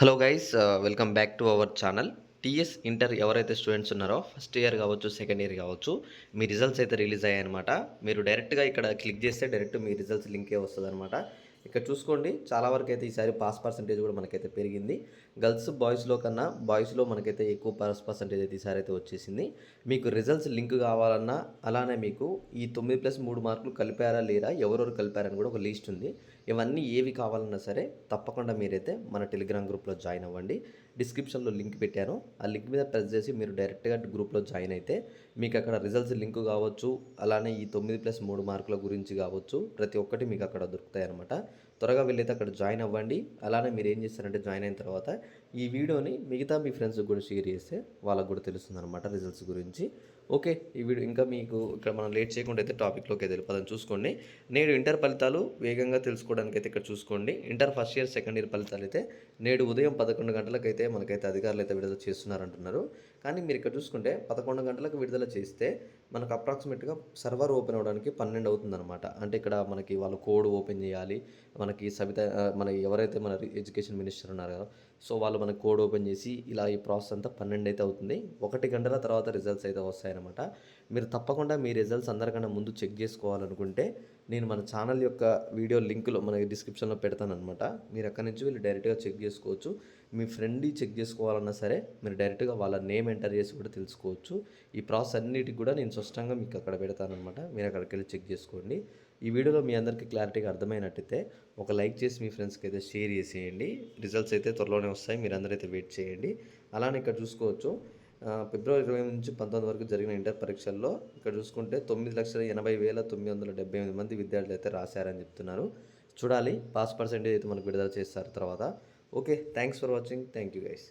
Hello guys welcome back to our channel. TS inter ఎవరైతే students ఉన్నారో first year కావచ్చు, second year కావచ్చు, మీ results అయితే రిలీజ్ అయ్యాయన్నమాట. మీరు డైరెక్ట్గా ఇక్కడ క్లిక్ చేస్తే డైరెక్ట్ మీ రిజల్ట్స్ లింకే వస్తుంది అనమాట. ఇక్కడ చూసుకోండి, చాలా వరకు అయితే ఈసారి పాస్ పర్సంటేజ్ కూడా మనకైతే పెరిగింది. గర్ల్స్ బాయ్స్లో కన్నా బాయ్స్లో మనకైతే ఎక్కువ పాస్ పర్సంటేజ్ అయితే ఈసారి అయితే వచ్చేసింది. మీకు రిజల్ట్స్ లింక్ కావాలన్నా అలానే మీకు ఈ 9+3 మార్కులు కలిపారా లేరా, ఎవరెవరు కలిపారని కూడా ఒక లిస్ట్ ఉంది. ఇవన్నీ ఏవి కావాలన్నా సరే తప్పకుండా మీరైతే మన టెలిగ్రామ్ గ్రూప్లో జాయిన్ అవ్వండి. డిస్క్రిప్షన్లో లింక్ పెట్టాను. ఆ లింక్ మీద ప్రెస్ చేసి మీరు డైరెక్ట్గా గ్రూప్లో జాయిన్ అయితే మీకు అక్కడ రిజల్ట్స్ లింక్ కావచ్చు, అలానే ఈ 9+3 మార్కుల గురించి కావచ్చు, ప్రతి ఒక్కటి మీకు అక్కడ దొరుకుతాయి అనమాట. త్వరగా వెళ్ళైతే అక్కడ జాయిన్ అవ్వండి. అలానే మీరు ఏం చేస్తారంటే జాయిన్ అయిన తర్వాత ఈ వీడియోని మిగతా మీ ఫ్రెండ్స్కి కూడా షేర్ చేస్తే వాళ్ళకు కూడా తెలుస్తుంది అనమాట రిజల్ట్స్ గురించి. ఓకే, ఈ వీడియో ఇంకా మీకు ఇక్కడ మనం లేట్ చేయకుండా అయితే టాపిక్లోకి వెళ్ళిపోదాం. చూసుకోండి, నేడు ఇంటర్ ఫలితాలు వేగంగా తెలుసుకోవడానికి అయితే ఇక్కడ చూసుకోండి. Inter first year second year ఫలితాలు అయితే నేడు ఉదయం 11 గంటలకైతే మనకైతే అధికారులు అయితే విడుదల చేస్తున్నారంటున్నారు. కానీ మీరు ఇక్కడ చూసుకుంటే 11 గంటలకు విడుదల చేస్తే మనకు అప్రాక్సిమేట్గా సర్వర్ ఓపెన్ అవ్వడానికి 12 అవుతుందన్నమాట. అంటే ఇక్కడ మనకి వాళ్ళు కోడ్ ఓపెన్ చేయాలి. మనకి మన ఎవరైతే మన ఎడ్యుకేషన్ మినిస్టర్ ఉన్నారో సో వాళ్ళు మనకు కోడ్ ఓపెన్ చేసి ఇలా ఈ ప్రాసెస్ అంతా 12 అయితే అవుతుంది. 1 గంటల తర్వాత రిజల్ట్స్ అయితే వస్తాయన్నమాట. మీరు తప్పకుండా మీ రిజల్ట్స్ అందరికన్నా ముందు చెక్ చేసుకోవాలనుకుంటే నేను మన ఛానల్ యొక్క వీడియో లింకులో మన డిస్క్రిప్షన్లో పెడతానమాట. మీరు అక్కడి నుంచి వెళ్ళి డైరెక్ట్గా చెక్ చేసుకోవచ్చు. మీ ఫ్రెండ్ని చెక్ చేసుకోవాలన్నా సరే మీరు డైరెక్ట్గా వాళ్ళ నేమ్ ఎంటర్ చేసి కూడా తెలుసుకోవచ్చు. ఈ ప్రాసెస్ అన్నిటికి కూడా నేను స్పష్టంగా మీకు అక్కడ పెడతానమాట. మీరు అక్కడికి వెళ్ళి చెక్ చేసుకోండి. ఈ వీడియోలో మీ అందరికీ క్లారిటీగా అర్థమైనట్టయితే ఒక లైక్ చేసి మీ ఫ్రెండ్స్కి అయితే షేర్ చేసేయండి. రిజల్ట్స్ అయితే త్వరలోనే వస్తాయి, మీరు అందరైతే వెయిట్ చేయండి. అలానే ఇక్కడ చూసుకోవచ్చు, ఫిబ్రవరి 20 నుంచి 19 వరకు జరిగిన ఇంటర్ పరీక్షల్లో ఇక్కడ చూసుకుంటే 9,80,978 మంది విద్యార్థులు అయితే రాశారని చెప్తున్నారు. చూడాలి పాస్ పర్సెంటేజ్ అయితే మనకు విడుదల చేస్తారు తర్వాత. Okay, thanks for watching. Thank you guys.